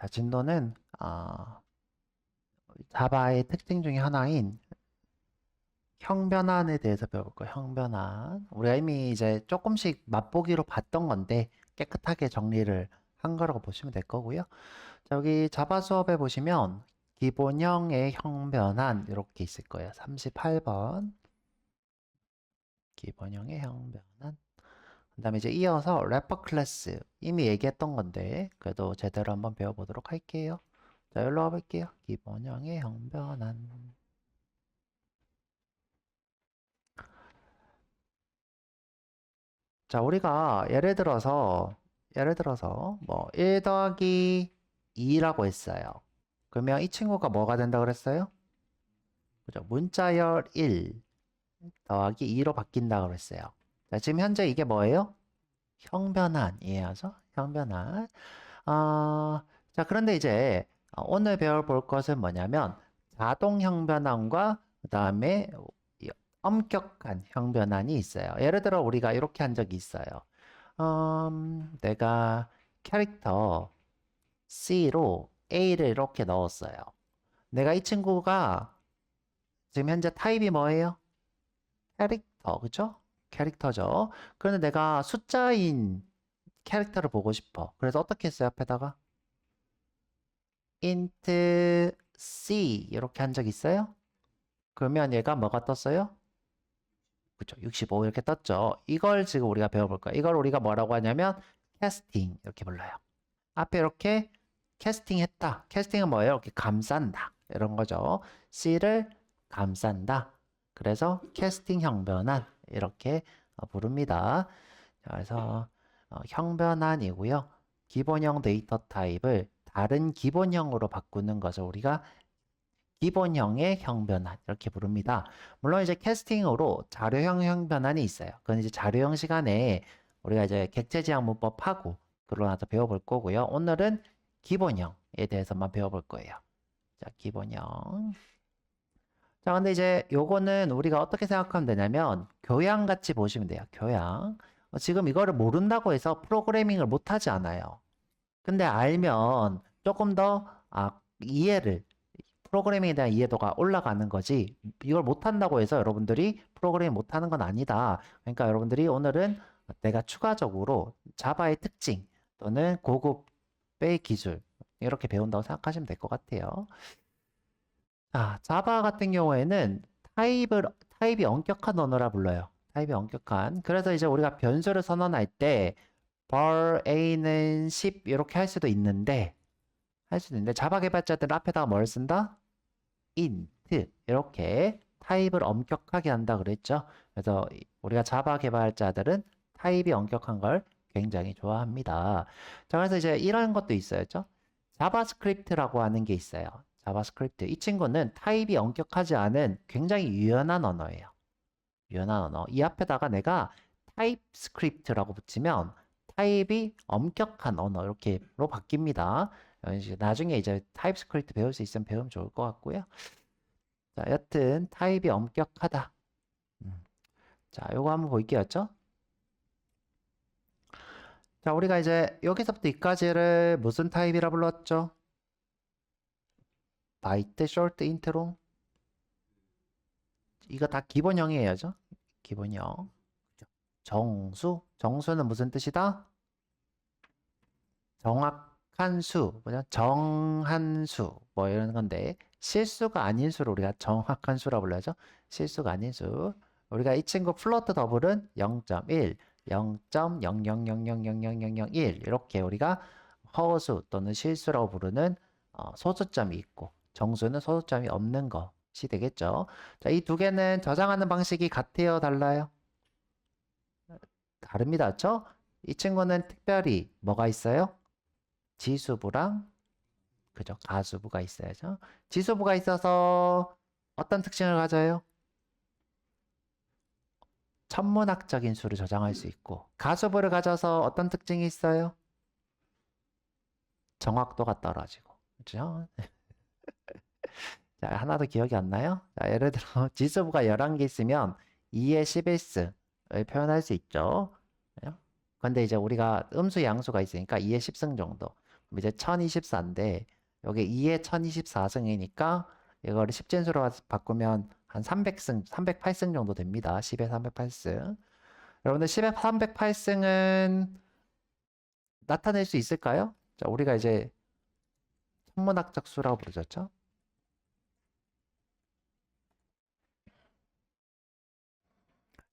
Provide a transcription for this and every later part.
자, 진도는 자바의 특징 중에 하나인 형변환에 대해서 배워볼 거예요. 형변환. 우리가 이미 이제 조금씩 맛보기로 봤던 건데 깨끗하게 정리를 한 거라고 보시면 될 거고요. 자, 여기 자바 수업에 보시면 기본형의 형변환 이렇게 있을 거예요. 38번. 기본형의 형변환. 그 다음에 이제 이어서 래퍼 클래스. 이미 얘기했던 건데 그래도 제대로 한번 배워보도록 할게요. 자, 여기로 와볼게요. 기본형의 형변환. 자, 우리가 예를 들어서 뭐 1 더하기 2라고 했어요. 그러면 이 친구가 뭐가 된다 그랬어요? 그죠? 문자열 1 더하기 2로 바뀐다 그랬어요. 자, 지금 현재 이게 뭐예요? 형변환이에요. 형변환. 자, 그런데 이제 오늘 배워볼 것은 뭐냐면 자동 형변환과 그 다음에 엄격한 형변환이 있어요. 예를 들어 우리가 이렇게 한 적이 있어요. 내가 캐릭터 C로 A를 이렇게 넣었어요. 내가 이 친구가 지금 현재 타입이 뭐예요? 캐릭터, 그죠? 캐릭터죠. 그런데 내가 숫자인 캐릭터를 보고 싶어. 그래서 어떻게 했어요? 앞에다가 int C 이렇게 한 적 있어요? 그러면 얘가 뭐가 떴어요? 그쵸, 65 이렇게 떴죠. 이걸 지금 우리가 배워볼 거예요. 이걸 우리가 뭐라고 하냐면 캐스팅 이렇게 불러요. 앞에 이렇게 캐스팅했다. 캐스팅은 뭐예요? 이렇게 감싼다. 이런 거죠. C를 감싼다. 그래서 캐스팅 형변환 이렇게 부릅니다. 자, 그래서 형변환이고요. 기본형 데이터 타입을 다른 기본형으로 바꾸는 것을 우리가 기본형의 형변환 이렇게 부릅니다. 물론 이제 캐스팅으로 자료형 형변환이 있어요. 그건 이제 자료형 시간에 우리가 이제 객체지향 문법하고 그러고 나서 배워볼 거고요. 오늘은 기본형에 대해서만 배워볼 거예요. 자, 기본형. 자, 근데 이제 요거는 우리가 어떻게 생각하면 되냐면 교양 같이 보시면 돼요. 교양. 지금 이거를 모른다고 해서 프로그래밍을 못하지 않아요. 근데 알면 조금 더 이해를 프로그래밍에 대한 이해도가 올라가는 거지 이걸 못한다고 해서 여러분들이 프로그래밍 못하는 건 아니다. 그러니까 여러분들이 오늘은 내가 추가적으로 자바의 특징 또는 고급의 기술 이렇게 배운다고 생각하시면 될 것 같아요. 자바 같은 경우에는 타입이 엄격한 언어라 불러요. 타입이 엄격한. 그래서 이제 우리가 변수를 선언할 때 var a는 10 이렇게 할 수도 있는데 자바 개발자들은 앞에다가 뭘 쓴다? int 이렇게 타입을 엄격하게 한다 그랬죠. 그래서 우리가 자바 개발자들은 타입이 엄격한 걸 굉장히 좋아합니다. 자, 그래서 이제 이런 것도 있어요. 자바스크립트라고 하는 게 있어요. 자바스크립트. 이 친구는 타입이 엄격하지 않은 굉장히 유연한 언어예요. 유연한 언어. 이 앞에다가 내가 타입스크립트라고 붙이면 타입이 엄격한 언어 이렇게로 바뀝니다. 나중에 이제 타입스크립트 배울 수 있으면 배우면 좋을 것 같고요. 자, 여튼 타입이 엄격하다. 자, 요거 한번 볼게요. 자, 우리가 이제 여기서부터 여기까지를 무슨 타입이라 불렀죠? 바이트, 숄트, 인트롱. 이거 다 기본형이에요죠? 기본형. 정수. 정수는 무슨 뜻이다? 정확한 수. 뭐냐? 정한 수. 뭐 이런 건데 실수가 아닌 수를 우리가 정확한 수라 불러야죠. 실수가 아닌 수. 우리가 이 친구 플로트 더블은 0.1, 0.000000001 이렇게 우리가 허수 또는 실수라고 부르는 소수점이 있고 정수는 소수점이 없는 것이 되겠죠. 자, 이 두 개는 저장하는 방식이 같아요, 달라요? 다릅니다. 그렇죠? 이 친구는 특별히 뭐가 있어요? 지수부랑 그죠? 가수부가 있어야죠. 지수부가 있어서 어떤 특징을 가져요? 천문학적인 수를 저장할 수 있고 가수부를 가져서 어떤 특징이 있어요? 정확도가 떨어지고 그죠? 자, 하나도 기억이 안 나요? 자, 예를 들어 지수부가 11개 있으면 2의 11승을 표현할 수 있죠. 그런데 이제 우리가 음수 양수가 있으니까 2의 10승 정도. 이제 1024인데 여기 2에 1024승이니까 이거를 10진수로 바꾸면 한 300승, 308승 정도 됩니다. 10에 308승. 여러분들 10에 308승은 나타낼 수 있을까요? 자, 우리가 이제 천문학적 수라고 부르셨죠?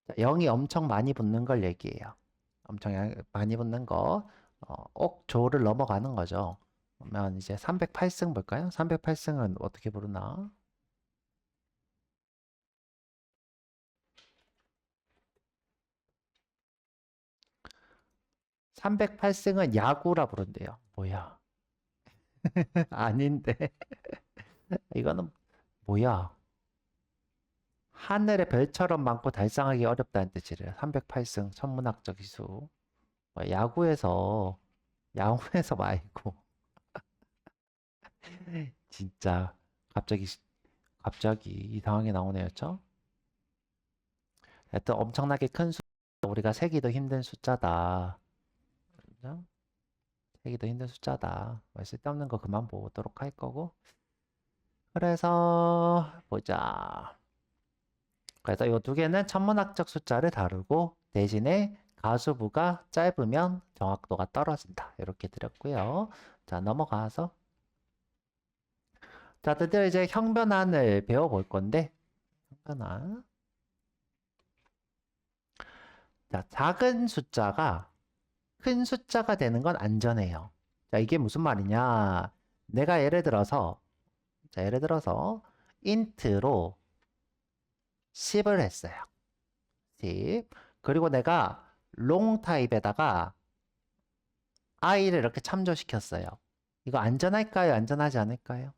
자, 0이 엄청 많이 붙는 걸 얘기해요. 엄청 많이 붙는 거. 옥조를 넘어가는 거죠. 그러면 이제 308승 볼까요? 308승은 어떻게 부르나? 308승은 야구라 부른대요. 뭐야? 아닌데. 이거는 뭐야? 하늘의 별처럼 많고 달성하기 어렵다는 뜻이래요. 308승 천문학적 기수. 야구에서 말고 진짜 갑자기 갑자기 이상하게 나오네요, 죠? 하여튼 엄청나게 큰 숫자, 우리가 세기도 힘든 숫자다. 그죠? 세기도 힘든 숫자다. 쓸데없는 거 그만 보도록 할 거고. 그래서 보자. 그래서 이 두 개는 천문학적 숫자를 다루고 대신에 가수부가 짧으면 정확도가 떨어진다. 이렇게 드렸고요. 자, 넘어가서 자, 드디어 이제 형변환을 배워볼 건데 형변환. 자, 작은 숫자가 큰 숫자가 되는 건 안전해요. 자, 이게 무슨 말이냐? 내가 예를 들어서 int로 10을 했어요. 10. 그리고 내가 long 타입에다가 i를 이렇게 참조시켰어요. 이거 안전할까요? 안전하지 않을까요?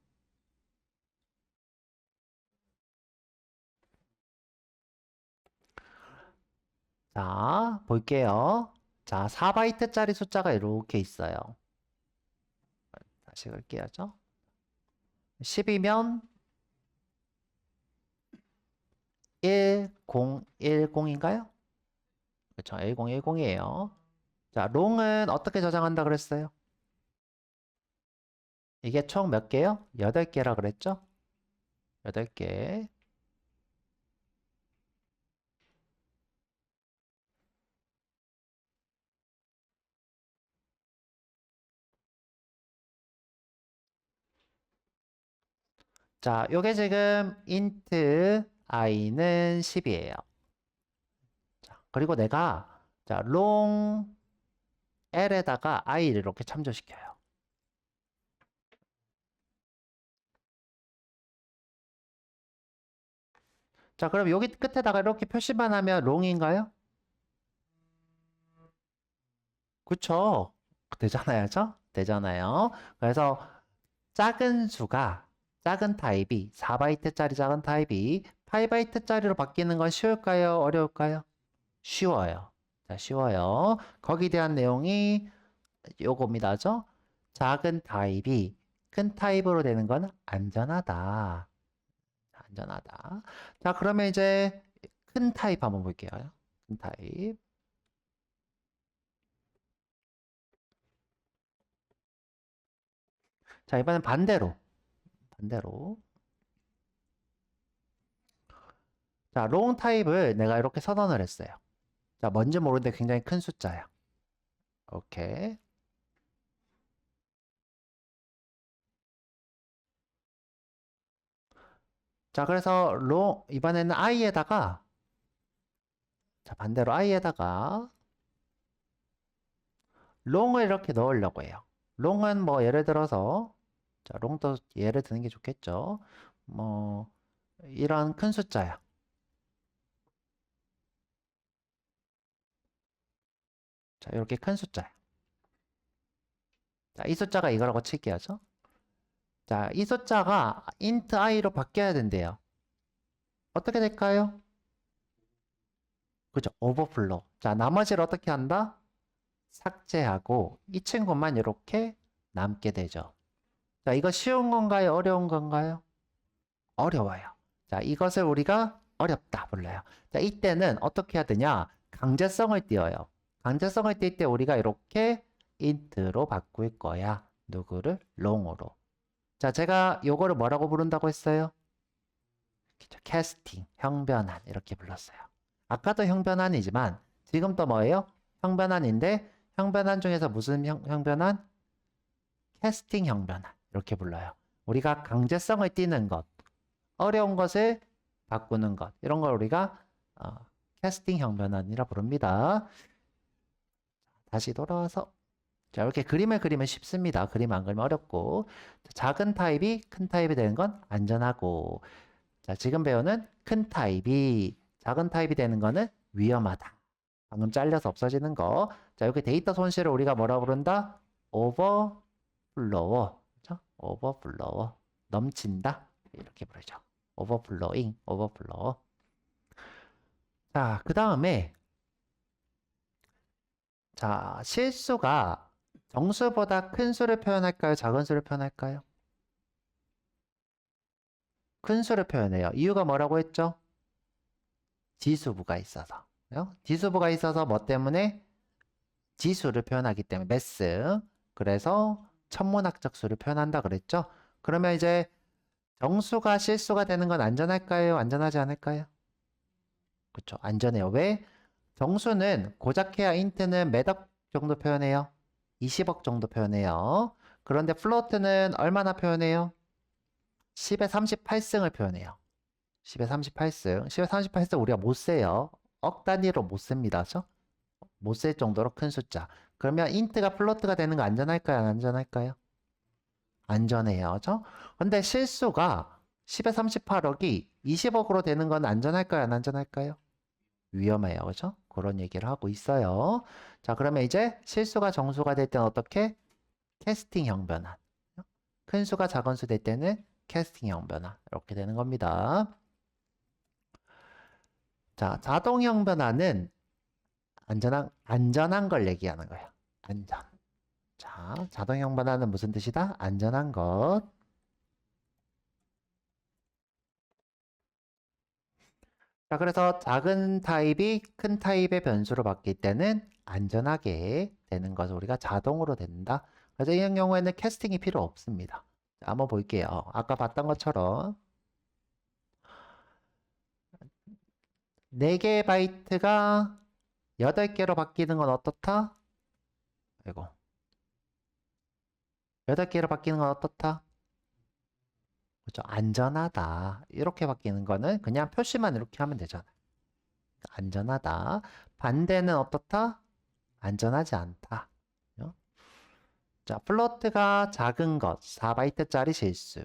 자, 볼게요. 자, 4바이트짜리 숫자가 이렇게 있어요. 다시 갈게요. 10이면 1010인가요? 그렇죠. 1010이에요. 자, 롱은 어떻게 저장한다 그랬어요? 이게 총 몇 개요? 8개라 그랬죠? 8개. 자, 요게 지금 int i는 10이에요. 자, 그리고 내가 자, long l에다가 i를 이렇게 참조시켜요. 자, 그럼 여기 끝에다가 이렇게 표시만 하면 long인가요? 그쵸? 되잖아요, 되잖아요. 그래서 작은 타입이 4바이트짜리 작은 타입이 8바이트짜리로 바뀌는 건 쉬울까요? 어려울까요? 쉬워요. 자, 쉬워요. 거기에 대한 내용이 요겁니다죠? 작은 타입이 큰 타입으로 되는 건 안전하다. 안전하다. 자, 그러면 이제 큰 타입 한번 볼게요. 큰 타입. 자, 이번엔 반대로. 자, 롱 타입을 내가 이렇게 선언을 했어요. 자, 뭔지 모르는데 굉장히 큰 숫자야. 오케이. 자, 그래서 이번에는 i에다가 자, 반대로 i에다가 롱을 이렇게 넣으려고 해요. 롱은 뭐 예를 들어서 자, 롱도 예를 드는 게 좋겠죠. 뭐 이런 큰 숫자야. 자, 이렇게 큰 숫자야. 자, 이 숫자가 이거라고 칠게요. 자, 이 숫자가 int i로 바뀌어야 된대요. 어떻게 될까요? 그죠? 오버플로. 자, 나머지를 어떻게 한다? 삭제하고 이 친구만 이렇게 남게 되죠. 자, 이거 쉬운 건가요? 어려운 건가요? 어려워요. 자, 이것을 우리가 어렵다 불러요. 자, 이때는 어떻게 해야 되냐? 강제성을 띄어요. 강제성을 띌 때 우리가 이렇게 int로 바꿀 거야. 누구를 long으로. 자, 제가 요거를 뭐라고 부른다고 했어요? 캐스팅, 형변환 이렇게 불렀어요. 아까도 형변환이지만 지금 또 뭐예요? 형변환인데 형변환 중에서 무슨 형변환? 캐스팅 형변환 이렇게 불러요. 우리가 강제성을 띠는 것, 어려운 것을 바꾸는 것 이런 걸 우리가 캐스팅 형변환이라 부릅니다. 다시 돌아와서 자, 이렇게 그림을 그리면 쉽습니다. 그림 안 그리면 어렵고 작은 타입이 큰 타입이 되는 건 안전하고 자, 지금 배우는 큰 타입이 작은 타입이 되는 거는 위험하다. 방금 잘려서 없어지는 거. 자, 여기 데이터 손실을 우리가 뭐라 부른다? 오버플로워. 그렇죠? 오버플로워. 넘친다. 이렇게 부르죠. 오버플로잉, 오버플로워. 자, 그 다음에 자, 실수가 정수보다 큰 수를 표현할까요? 작은 수를 표현할까요? 큰 수를 표현해요. 이유가 뭐라고 했죠? 지수부가 있어서. 지수부가 있어서 뭐 때문에? 지수를 표현하기 때문에 매스. 그래서 천문학적 수를 표현한다 그랬죠? 그러면 이제 정수가 실수가 되는 건 안전할까요? 안전하지 않을까요? 그렇죠. 안전해요. 왜? 정수는 고작해야 인트는 몇억 정도 표현해요? 20억 정도 표현해요. 그런데 플로트는 얼마나 표현해요? 10의 38승을 표현해요. 10의 38승. 10의 38승 우리가 못 세요. 억 단위로 못 셉니다. 그렇죠? 못 쓸 정도로 큰 숫자. 그러면 인트가 플로트가 되는 거 안전할까요? 안 안전할까요? 안전해요. 그렇죠? 근데 실수가 10의 38억이 20억으로 되는 건 안전할까요? 안 안전할까요? 위험해요. 그렇죠? 그런 얘기를 하고 있어요. 자, 그러면 이제 실수가 정수가 될 때는 어떻게? 캐스팅형 변환. 큰 수가 작은 수 될 때는 캐스팅형 변환. 이렇게 되는 겁니다. 자, 자동형 변환은 안전한 걸 얘기하는 거예요. 안전. 자, 자동형 변환은 무슨 뜻이다? 안전한 것. 자, 그래서 작은 타입이 큰 타입의 변수로 바뀔 때는 안전하게 되는 것을 우리가 자동으로 된다. 그래서 이런 경우에는 캐스팅이 필요 없습니다. 자, 한번 볼게요. 아까 봤던 것처럼 4개의 바이트가 8개로 바뀌는 건 어떻다? 아이고. 8개로 바뀌는 건 어떻다? 그렇죠. 안전하다. 이렇게 바뀌는 거는 그냥 표시만 이렇게 하면 되잖아요. 안전하다. 반대는 어떻다? 안전하지 않다. 자, 플로트가 작은 것, 4바이트짜리 실수.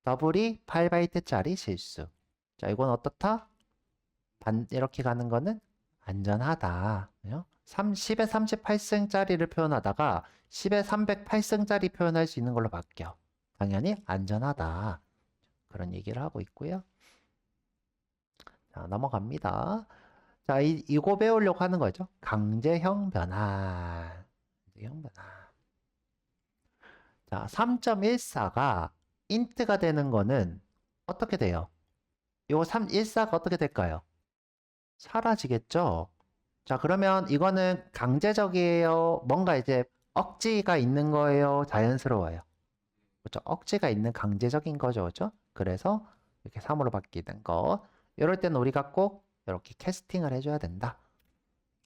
더블이 8바이트짜리 실수. 자, 이건 어떻다? 이렇게 가는 거는 안전하다. 10의 38승짜리를 표현하다가 10의 308승짜리 표현할 수 있는 걸로 바뀌어. 당연히 안전하다. 그런 얘기를 하고 있고요. 자, 넘어갑니다. 자, 이거 배우려고 하는 거죠. 강제형 변환. 강제형 변환. 자, 3.14가 인트가 되는 거는 어떻게 돼요? 이거 3.14가 어떻게 될까요? 사라지겠죠? 자, 그러면 이거는 강제적이에요? 뭔가 이제 억지가 있는 거예요? 자연스러워요? 그렇죠? 억지가 있는 강제적인 거죠. 그렇죠? 그래서 이렇게 3으로 바뀌는 거. 이럴 때는 우리가 꼭 이렇게 캐스팅을 해줘야 된다.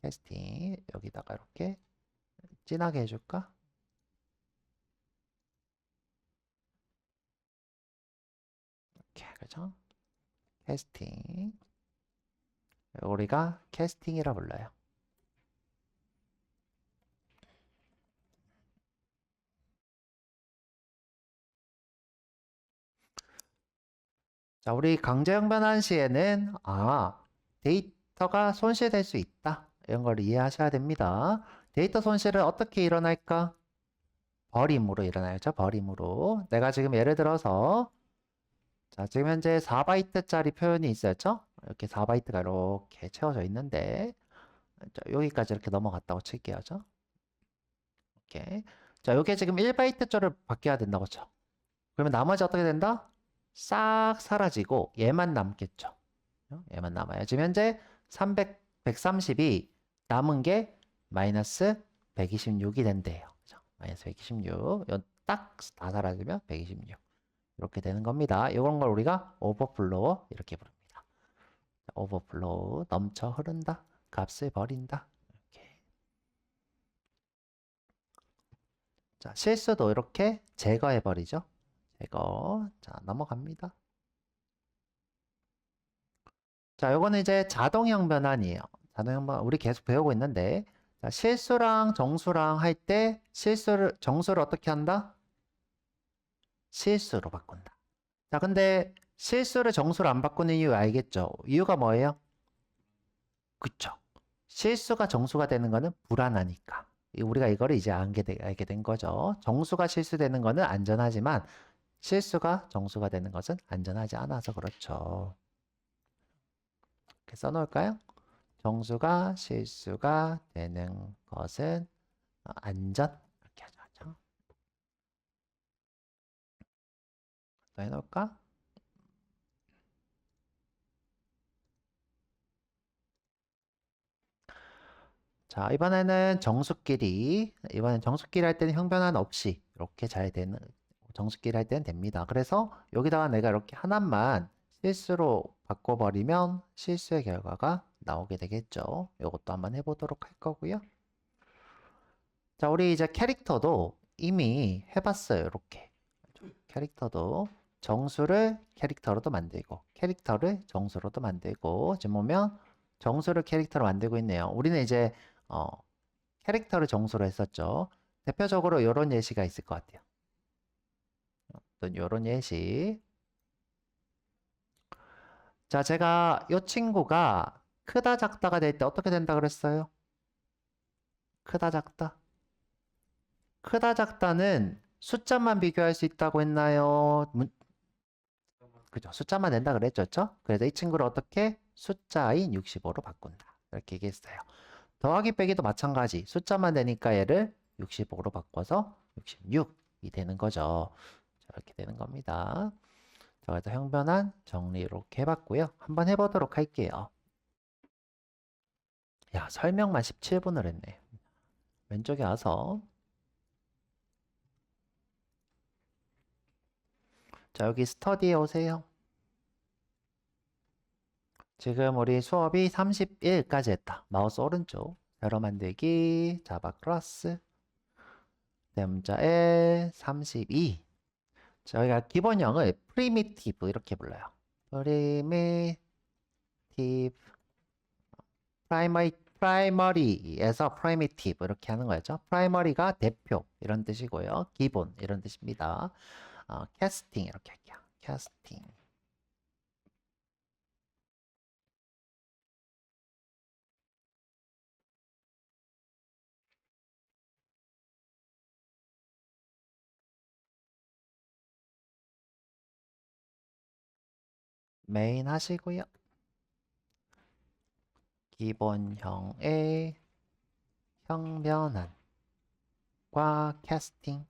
캐스팅. 여기다가 이렇게 진하게 해줄까? 이렇게, 그죠? 캐스팅. 우리가 캐스팅이라 불러요. 자, 우리 강제형 변환 시에는 데이터가 손실될 수 있다. 이런 걸 이해하셔야 됩니다. 데이터 손실은 어떻게 일어날까? 버림으로 일어나죠. 버림으로. 내가 지금 예를 들어서 자, 지금 현재 4바이트짜리 표현이 있었죠? 이렇게 4바이트가 이렇게 채워져 있는데 자, 여기까지 이렇게 넘어갔다고 칠게요. 이렇게. 자, 이게 지금 1바이트짜리로 바뀌어야 된다고 쳐. 그러면 나머지 어떻게 된다? 싹 사라지고 얘만 남겠죠. 얘만 남아요. 지금 현재 130이 남은 게 마이너스 126이 된대요. 그죠? 마이너스 126. 딱 다 사라지면 126. 이렇게 되는 겁니다. 이런 걸 우리가 오버플로우 이렇게 부릅니다. 오버플로우, 넘쳐 흐른다, 값을 버린다. 이렇게. 자, 실수도 이렇게 제거해 버리죠. 제거. 자, 넘어갑니다. 자, 요거는 이제 자동형 변환이에요. 자동형 변환, 우리 계속 배우고 있는데, 자, 실수랑 정수랑 할 때 정수를 어떻게 한다? 실수로 바꾼다. 자, 근데 실수를 정수로 안 바꾸는 이유 알겠죠? 이유가 뭐예요? 그쵸. 실수가 정수가 되는 거는 불안하니까. 우리가 이거를 이제 알게 된 거죠. 정수가 실수되는 거는 안전하지만 실수가 정수가 되는 것은 안전하지 않아서 그렇죠. 이렇게 써놓을까요? 정수가 실수가 되는 것은 안전. 이렇게 하죠. 또 해놓을까? 자, 이번엔 정수끼리 할 때는 형변환 없이 이렇게 잘 되는, 정수끼리 할 때는 됩니다. 그래서 여기다가 내가 이렇게 하나만 실수로 바꿔버리면 실수의 결과가 나오게 되겠죠. 이것도 한번 해보도록 할 거고요. 자, 우리 이제 캐릭터도 이미 해봤어요. 이렇게. 캐릭터도 정수를 캐릭터로도 만들고, 캐릭터를 정수로도 만들고, 지금 보면 정수를 캐릭터로 만들고 있네요. 우리는 이제 어, 캐릭터를 정수로 했었죠. 대표적으로 이런 예시가 있을 것 같아요. 어떤 이런 예시. 자, 제가 이 친구가 크다 작다가 될 때 어떻게 된다 그랬어요? 크다 작다. 크다 작다는 숫자만 비교할 수 있다고 했나요? 그죠? 숫자만 낸다 그랬죠? 그래서 이 친구를 어떻게? 숫자인 65로 바꾼다. 이렇게 얘기했어요. 더하기 빼기도 마찬가지. 숫자만 되니까 얘를 65로 바꿔서 66이 되는 거죠. 자, 이렇게 되는 겁니다. 자, 그래서 형변환 정리 이렇게 해봤고요. 한번 해보도록 할게요. 야, 설명만 17분을 했네. 왼쪽에 와서. 자, 여기 스터디에 오세요. 지금 우리 수업이 31까지 했다. 마우스 오른쪽. 세로 만들기, 자바 클래스, 대문자에 32. 저희가 기본형을 primitive 이렇게 불러요. primitive, primary에서 primitive 이렇게 하는 거죠. primary가 대표 이런 뜻이고요. 기본 이런 뜻입니다. casting 이렇게 할게요. casting. 메인 하시고요. 기본형의 형변환과 캐스팅.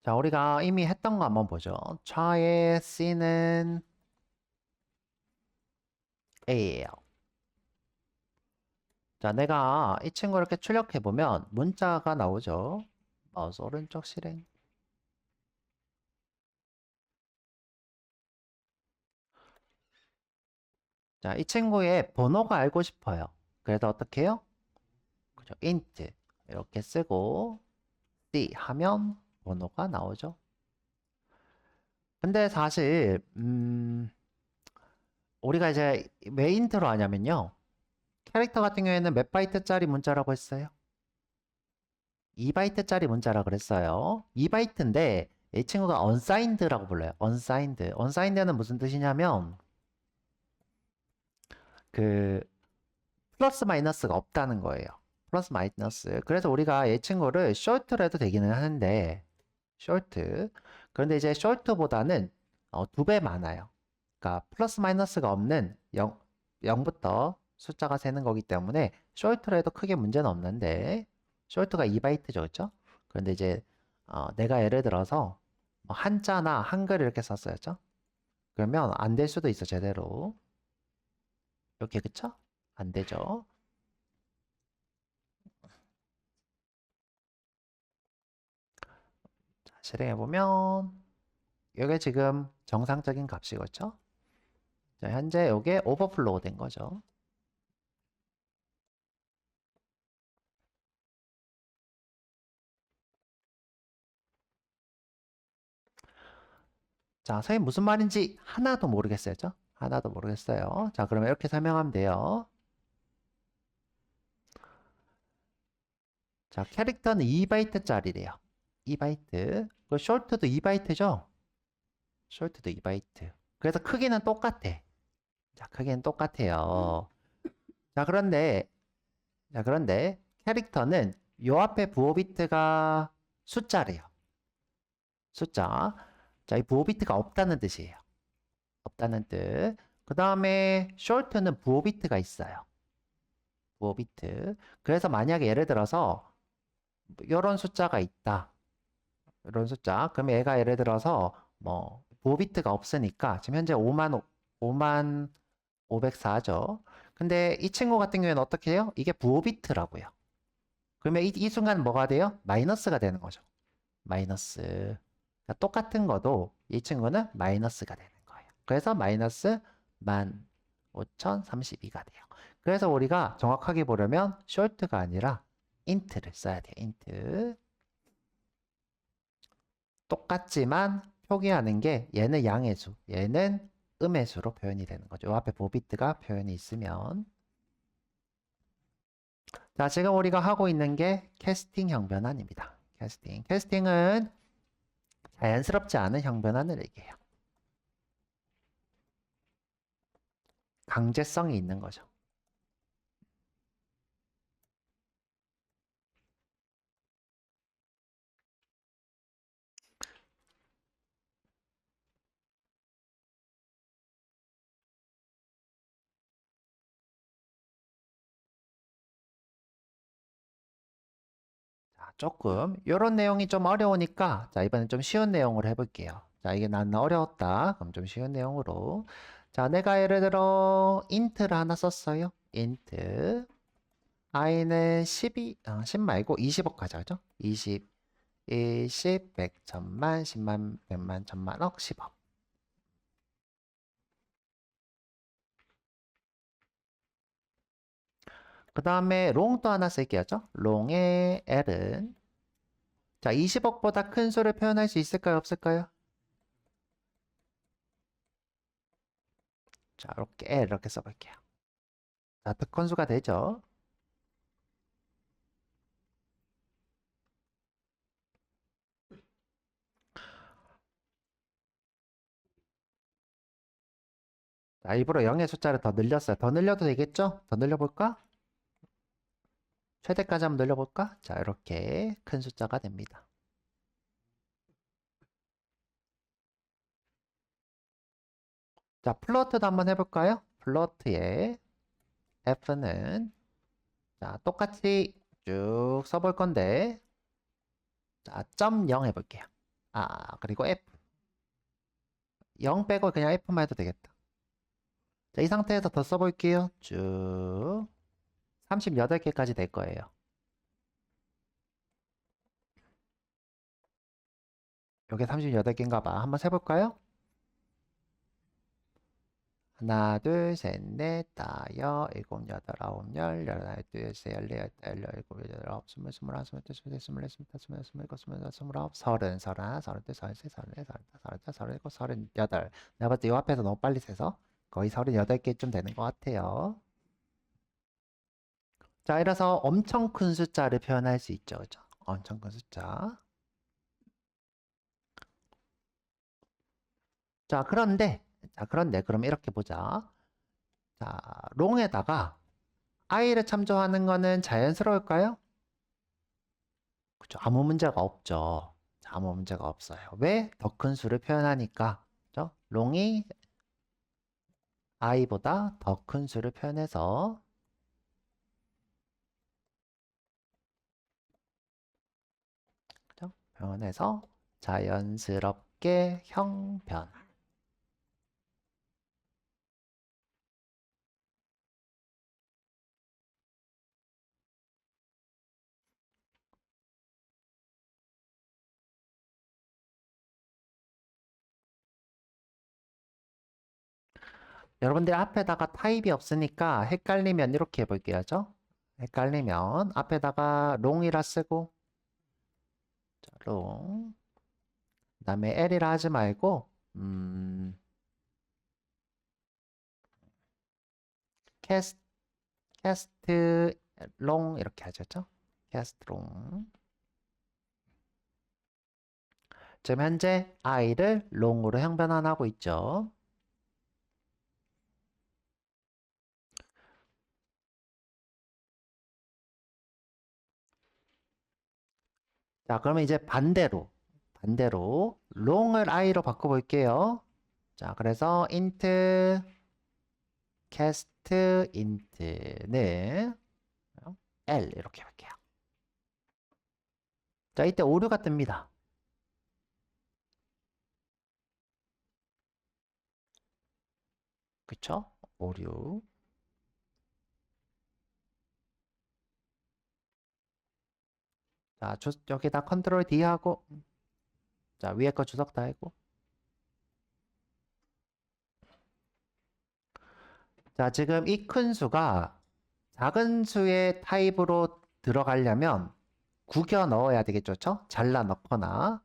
자, 우리가 이미 했던 거 한번 보죠. 차의 C는 A예요. 자, 내가 이 친구를 이렇게 출력해 보면 문자가 나오죠. 마우스 오른쪽 실행. 자, 이 친구의 번호가 알고 싶어요. 그래서 어떻게 해요? 그죠? int 이렇게 쓰고 C 하면 번호가 나오죠. 근데 사실 우리가 이제 왜 인트로 하냐면요. 캐릭터 같은 경우에는 몇 바이트짜리 문자라고 했어요? 2바이트짜리 문자라고 그랬어요. 2바이트인데 이 친구가 unsigned라고 불러요. unsigned. unsigned는 무슨 뜻이냐면 그 플러스 마이너스가 없다는 거예요. 플러스 마이너스. 그래서 우리가 이 친구를 short로 해도 되기는 하는데 short. 그런데 이제 short보다는 2배 많아요. 그러니까 플러스 마이너스가 없는 0부터 숫자가 세는 거기 때문에 short로 해도 크게 문제는 없는데 short가 2바이트죠, 그렇죠? 그런데 이제 내가 예를 들어서 뭐 한자나 한글 이렇게 썼어야죠. 그러면 안 될 수도 있어, 제대로. 이렇게, 그쵸? 안 되죠. 자, 실행해보면 이게 지금 정상적인 값이겠죠? 자, 현재 이게 오버플로우 된 거죠. 자, 선생님 무슨 말인지 하나도 모르겠어요. 죠? 하나도 모르겠어요. 자, 그러면 이렇게 설명하면 돼요. 자, 캐릭터는 2바이트짜리래요. 2바이트. 그 short도 2바이트죠? short도 2바이트. 그래서 크기는 똑같아. 자, 크기는 똑같아요. 자, 그런데 캐릭터는 요 앞에 부호 비트가 숫자래요. 숫자. 자, 이 부호 비트가 없다는 뜻이에요. 없다는 뜻. 그 다음에 short는 부호 비트가 있어요. 부호 비트. 그래서 만약에 예를 들어서 이런 숫자가 있다. 이런 숫자. 그럼 얘가 예를 들어서 뭐 부호 비트가 없으니까 지금 현재 5만 504죠. 근데 이 친구 같은 경우에는 어떻게 해요? 이게 부호 비트라고요. 그러면 이 순간 뭐가 돼요? 마이너스가 되는 거죠. 마이너스. 그러니까 똑같은 거도 이 친구는 마이너스가 되는 거예요. 그래서 마이너스 15,032가 돼요. 그래서 우리가 정확하게 보려면 short가 아니라 int를 써야 돼요. int. 똑같지만 표기하는 게 얘는 양의 수, 얘는 음의 수로 표현이 되는 거죠. 요 앞에 보비트가 표현이 있으면. 자, 지금 우리가 하고 있는 게 캐스팅 형변환입니다. 캐스팅. 캐스팅은 자연스럽지 않은 형변환을 얘기해요. 강제성이 있는 거죠. 자, 조금 이런 내용이 좀 어려우니까 자, 이번엔 좀 쉬운 내용으로 해볼게요. 자, 이게 난 어려웠다. 그럼 좀 쉬운 내용으로. 자, 내가 예를 들어 int를 하나 썼어요. int i는 10 말고 20억 가자, 그죠? 20, 10, 100, 1000만, 10만, 100만, 1000만억, 10억. 그 다음에 롱 또 하나 쓸게요, 죠? 롱의 l은 자, 20억보다 큰 수를 표현할 수 있을까요, 없을까요? 자, 이렇게 L 이렇게 써볼게요. 자, 득건수가 되죠. 자, 일부러 0의 숫자를 더 늘렸어요. 더 늘려도 되겠죠? 더 늘려볼까? 최대까지 한번 늘려볼까? 자, 이렇게 큰 숫자가 됩니다. 자, 플로트도 한번 해볼까요? 플로트의 f는 자, 똑같이 쭉 써볼 건데 자, 0 해볼게요. 그리고 f 0 빼고 그냥 f만 해도 되겠다. 자, 이 상태에서 더 써볼게요. 쭉 38개까지 될 거예요. 요게 38개인가 봐. 한번 세볼까요? 하나, 둘, 셋, 넷, 다섯, 일곱, 여덟, 아홉, 열, 열하나, 둘, 셋, 열네, 열여, 일곱, 여덟, 아홉, 스물, 스물하나, 스물둘, 스물셋, 스물넷, 스물다섯, 스물여섯, 스물일곱, 스물여덟, 스물아홉, 서른, 서른하나, 서른둘, 서른셋, 서른넷, 서른다섯, 서른여섯, 서른일곱, 서른여덟. 내가 봤을 때 요 앞에서 너무 빨리 세서 거의 38개쯤 되는 것 같아요. 자, 이래서 엄청 큰 숫자를 표현할 수 있죠. 그죠? 엄청 큰 숫자. 자, 그런데 그럼 이렇게 보자. 자, 롱에다가 i를 참조하는 거는 자연스러울까요? 그죠? 아무 문제가 없죠. 자, 아무 문제가 없어요. 왜? 더 큰 수를 표현하니까. 그죠? 롱이 i보다 더 큰 수를 표현해서 표현해서 자연스럽게 형변. 여러분들 앞에다가 타입이 없으니까 헷갈리면 이렇게 해볼게요. 헷갈리면 앞에다가 롱이라 쓰고 자, 롱 그다음에 L이라 하지 말고 캐스트 캐스트 롱 이렇게 하죠. 캐스트 롱. 지금 현재 i를 롱으로 형변환하고 있죠. 자, 그러면 이제 반대로 롱을 i로 바꿔볼게요. 자, 그래서 int cast int는 L 이렇게 할게요. 자, 이때 오류가 뜹니다. 그쵸? 오류. 자, 여기다 컨트롤 D 하고 자, 위에 거 주석 달고 자, 지금 이 큰 수가 작은 수의 타입으로 들어가려면 구겨 넣어야 되겠죠? 잘라 넣거나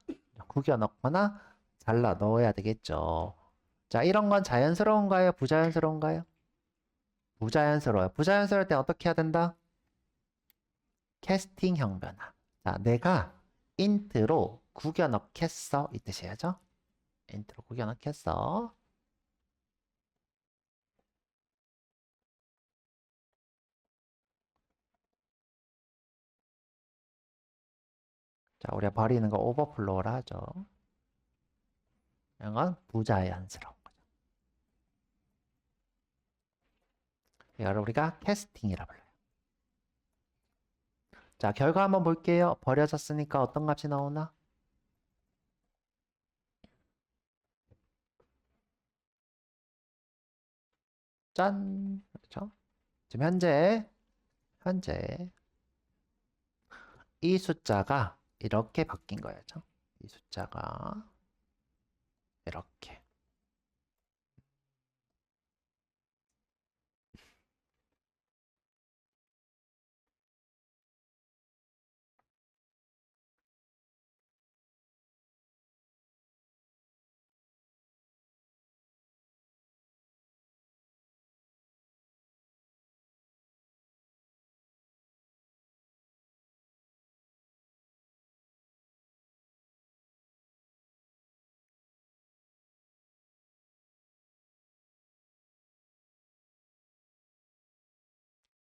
구겨 넣거나 잘라 넣어야 되겠죠. 자, 이런 건 자연스러운가요? 부자연스러운가요? 부자연스러워요. 부자연스러울 때 어떻게 해야 된다? 캐스팅형 변화. 자, 내가 인트로 구겨 넣겠어. 이 뜻이야죠? 인트로 구겨 넣겠어. 자, 우리가 버리는 거 오버플로우라 하죠. 이런 건 부자연스러운 거죠. 이걸 우리가 캐스팅이라 불러요. 자, 결과 한번 볼게요. 버려졌으니까 어떤 값이 나오나? 짠! 그렇죠? 지금 현재 이 숫자가 이렇게 바뀐 거죠. 이 숫자가 이렇게.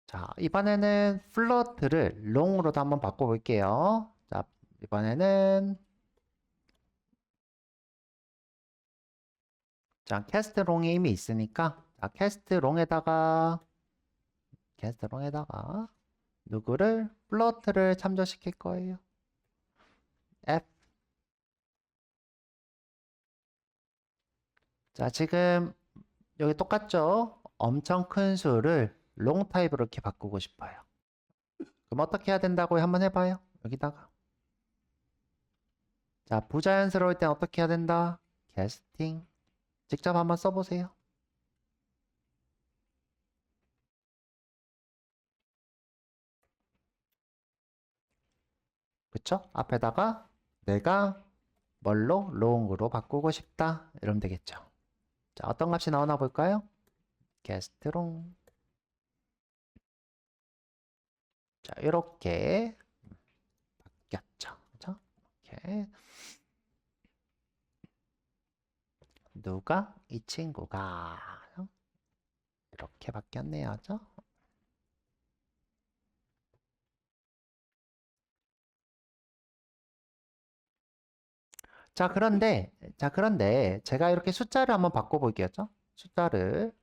자, 이번에는 플로트를 롱으로도 한번 바꿔볼게요. 자, 이번에는 자, 캐스트 롱이 이미 있으니까 자, 캐스트 롱에다가 누구를 플로트를 참조시킬 거예요. F. 자, 지금 여기 똑같죠? 엄청 큰 수를 롱 타입으로 이렇게 바꾸고 싶어요. 그럼 어떻게 해야 된다고요? 한번 해봐요. 여기다가. 자, 부자연스러울 땐 어떻게 해야 된다? 캐스팅. 직접 한번 써보세요. 그쵸? 앞에다가 내가 뭘로? 롱으로 바꾸고 싶다. 이러면 되겠죠. 자, 어떤 값이 나오나 볼까요? 게스트롱. 자, 이렇게 바뀌었죠. 그죠? 이렇게. 누가? 이 친구가. 이렇게 바뀌었네요. 그죠? 자, 그런데 제가 이렇게 숫자를 한번 바꿔볼게요. 숫자를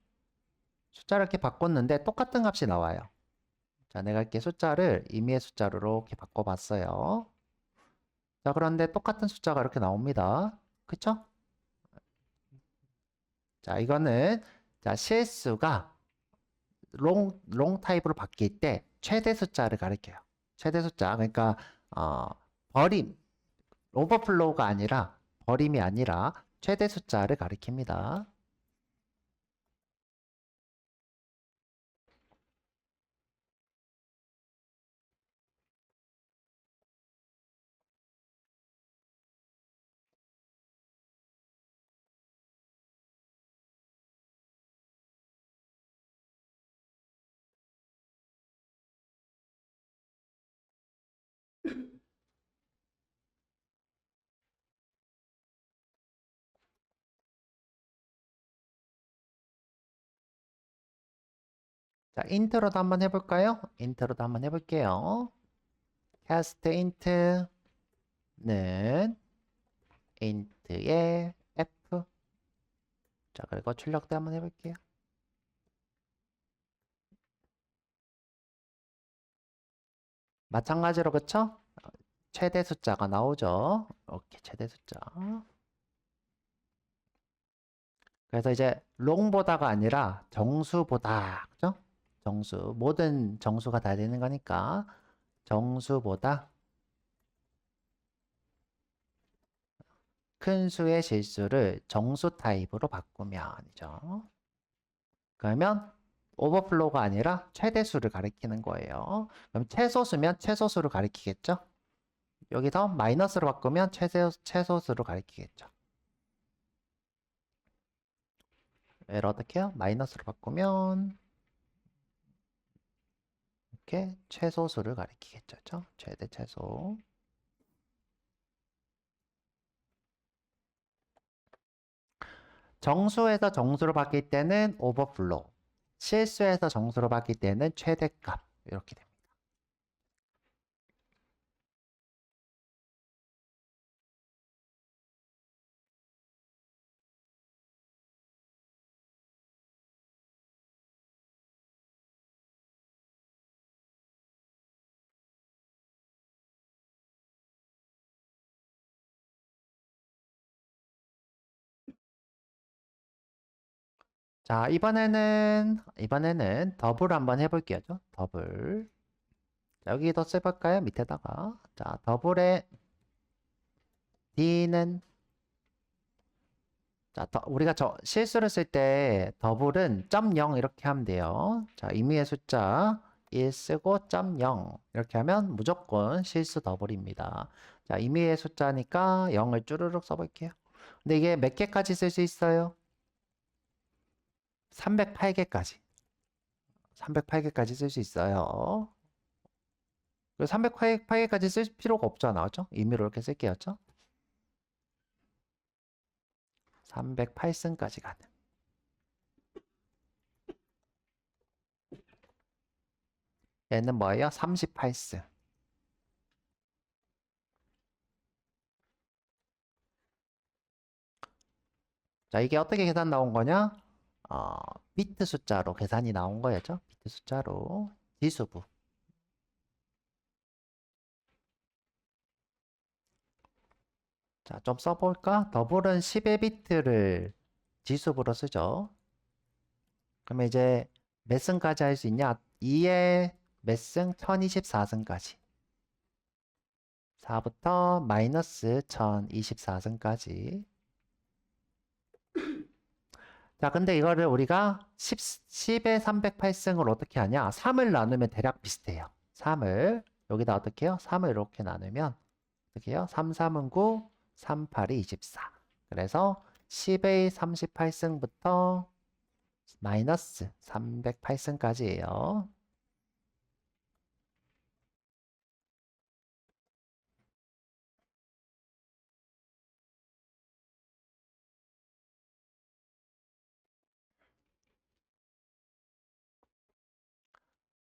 이렇게 바꿨는데 똑같은 값이 나와요. 자, 내가 이렇게 숫자를 임의의 숫자로 이렇게 바꿔봤어요. 자, 그런데 똑같은 숫자가 이렇게 나옵니다. 그쵸? 자, 이거는 자, 실수가 롱 타입으로 바뀔 때 최대 숫자를 가리켜요. 최대 숫자. 그러니까 버림, 오버플로우가 아니라 버림이 아니라 최대 숫자를 가리킵니다. 자, 인트로도 한번 해볼까요? 인트로도 한번 해볼게요. cast int는 int의 f. 자, 그리고 출력도 한번 해볼게요. 마찬가지로 그쵸? 최대 숫자가 나오죠. 이렇게 최대 숫자. 그래서 이제 롱보다가 아니라 정수보다, 그죠? 정수, 모든 정수가 다 되는 거니까 정수보다 큰 수의 실수를 정수 타입으로 바꾸면이죠. 그러면 오버플로우가 아니라 최대수를 가리키는 거예요. 그럼 최소수면 최소수를 가리키겠죠? 여기서 마이너스로 바꾸면 최소수를 가리키겠죠. 얘를 어떻게 해요? 마이너스로 바꾸면 이렇게 최소수를 가리키겠죠. 그죠? 최대 최소. 정수에서 정수로 바뀔 때는 오버플로우. 실수에서 정수로 바뀔 때는 최대값. 이렇게 됩니다. 자, 이번에는 더블 한번 해볼게요. 더블. 자, 여기도 써볼까요? 밑에다가. 자, 더블의 D는 자, 우리가 실수를 쓸 때 더블은 .0 이렇게 하면 돼요. 자, 임의의 숫자 1 쓰고 .0 이렇게 하면 무조건 실수 더블입니다. 자, 임의의 숫자니까 0을 쭈르륵 써볼게요. 근데 이게 몇 개까지 쓸 수 있어요? 308개까지. 308개까지 쓸 수 있어요. 308개까지 쓸 필요가 없잖아. 그죠? 임의로 이렇게 쓸게요. 그죠? 308승까지 가는. 얘는 뭐예요? 38승. 자, 이게 어떻게 계산 나온 거냐? 비트 숫자로 계산이 나온 거였죠? 비트 숫자로. 지수부. 자, 좀 써볼까? 더블은 10의 비트를 지수부로 쓰죠. 그러면 이제 몇 승까지 할 수 있냐? 2의 몇 승? 1024승까지. 4부터 마이너스 1024승까지. 자, 근데 이거를 우리가 10의 308승을 어떻게 하냐? 3을 나누면 대략 비슷해요. 3을 여기다 어떻게 해요? 3을 이렇게 나누면 어떻게 해요? 3, 3은 9, 3, 8이 24. 그래서 10의 38승부터 마이너스 308승까지예요.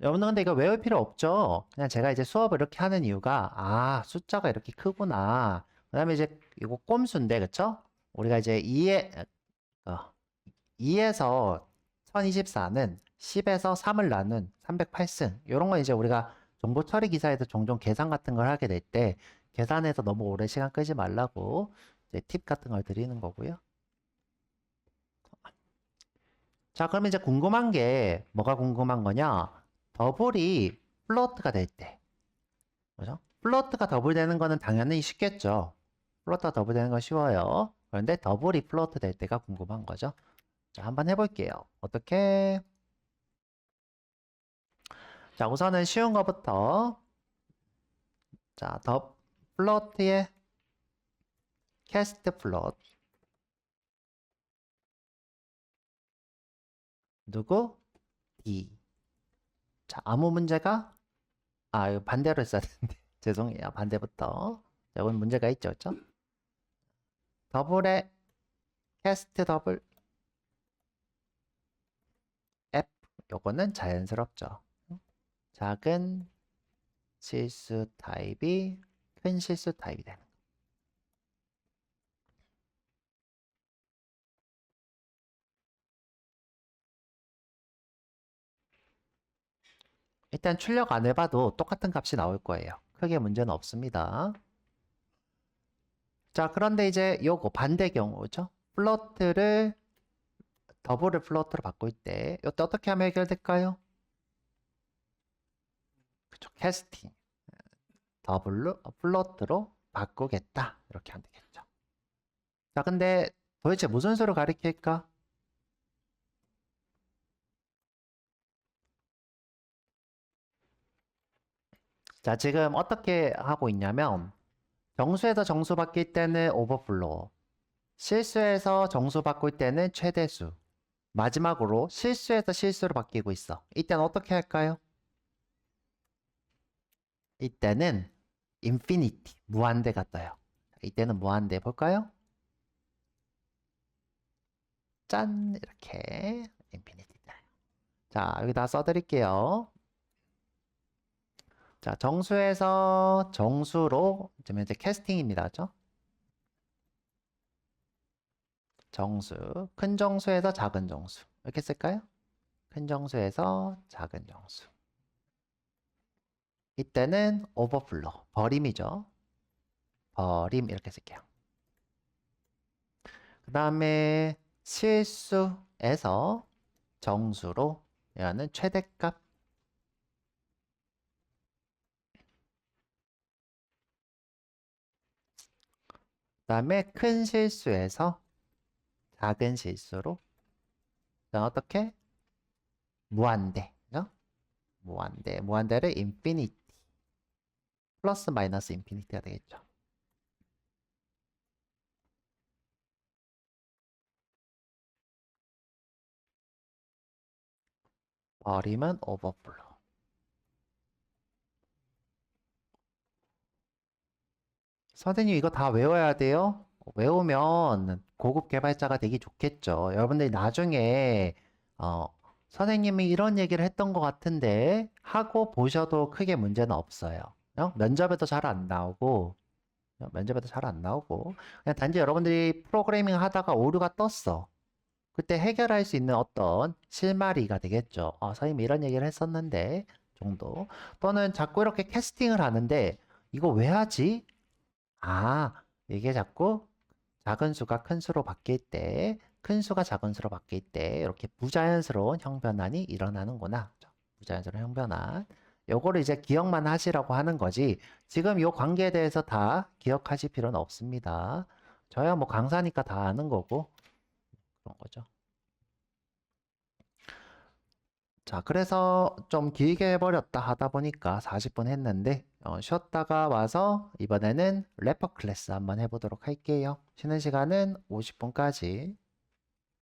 여러분들 근데 이거 외울 필요 없죠? 그냥 제가 이제 수업을 이렇게 하는 이유가 숫자가 이렇게 크구나. 그 다음에 이제 이거 꼼수인데 그쵸? 우리가 이제 2에서 1024는 10에서 3을 나눈 308승 이런 건 이제 우리가 정보 처리 기사에서 종종 계산 같은 걸 하게 될 때 계산해서 너무 오래 시간 끄지 말라고 이제 팁 같은 걸 드리는 거고요. 자, 그럼 이제 궁금한 게 뭐가 궁금한 거냐? 더블이 플로트가 될 때, 그죠? 플로트가 더블 되는 거는 당연히 쉽겠죠. 플로트가 더블 되는 건 쉬워요. 그런데 더블이 플로트 될 때가 궁금한 거죠. 자, 한번 해볼게요. 어떻게? 자, 우선은 쉬운 거부터. 자, 더 플로트의 캐스트 플롯. 누구? D. 자, 아무 문제가? 아, 이거 반대로 했어야 되는데. 죄송해요. 반대부터. 자, 이건 문제가 있죠. 그렇죠? 더블의 캐스트 더블 F. 요거는 자연스럽죠. 작은 실수 타입이 큰 실수 타입이 되는 거. 일단 출력 안 해봐도 똑같은 값이 나올 거예요. 크게 문제는 없습니다. 자, 그런데 이제 요거 반대 경우죠. 플로트를 더블을 플로트로 바꿀 때 이때 어떻게 하면 해결될까요? 그쵸, 캐스팅 더블로 플로트로 바꾸겠다 이렇게 하면 되겠죠. 자, 근데 도대체 무슨 수를 가리킬까? 자, 지금 어떻게 하고 있냐면 정수에서 정수 바뀔 때는 오버플로우, 실수에서 정수 바꿀 때는 최대수, 마지막으로 실수에서 실수로 바뀌고 있어. 이때는 어떻게 할까요? 이때는 인피니티, 무한대가 떠요. 이때는 무한대 볼까요? 짠! 이렇게 인피니티 떠요. 자, 여기다 써드릴게요. 자, 정수에서 정수로, 지금 현재 캐스팅입니다. 그죠? 정수, 큰 정수에서 작은 정수. 이렇게 쓸까요? 큰 정수에서 작은 정수. 이때는 오버플로, 버림이죠. 버림 이렇게 쓸게요. 그 다음에 실수에서 정수로 얘는 최대값. 그 다음에 큰 실수에서 작은 실수로. 자, 어떻게? 무한대. 그죠? 무한대. 무한대를 인피니티. 플러스 마이너스 인피니티가 되겠죠. 버림은 오버플로. 선생님 이거 다 외워야 돼요? 외우면 고급 개발자가 되기 좋겠죠. 여러분들이 나중에 선생님이 이런 얘기를 했던 것 같은데 하고 보셔도 크게 문제는 없어요. 면접에도 잘 안 나오고 면접에도 잘 안 나오고 그냥 단지 여러분들이 프로그래밍 하다가 오류가 떴어. 그때 해결할 수 있는 어떤 실마리가 되겠죠. 선생님이 이런 얘기를 했었는데 정도. 또는 자꾸 이렇게 캐스팅을 하는데 이거 왜 하지? 이게 자꾸 작은 수가 큰 수로 바뀔 때, 큰 수가 작은 수로 바뀔 때 이렇게 부자연스러운 형변환이 일어나는구나. 부자연스러운 형변환. 요거를 이제 기억만 하시라고 하는 거지. 지금 요 관계에 대해서 다 기억하실 필요는 없습니다. 저야 뭐 강사니까 다 아는 거고 그런 거죠. 자, 그래서 좀 길게 해버렸다 하다 보니까 40분 했는데 쉬었다가 와서 이번에는 래퍼 클래스 한번 해보도록 할게요. 쉬는 시간은 50분까지.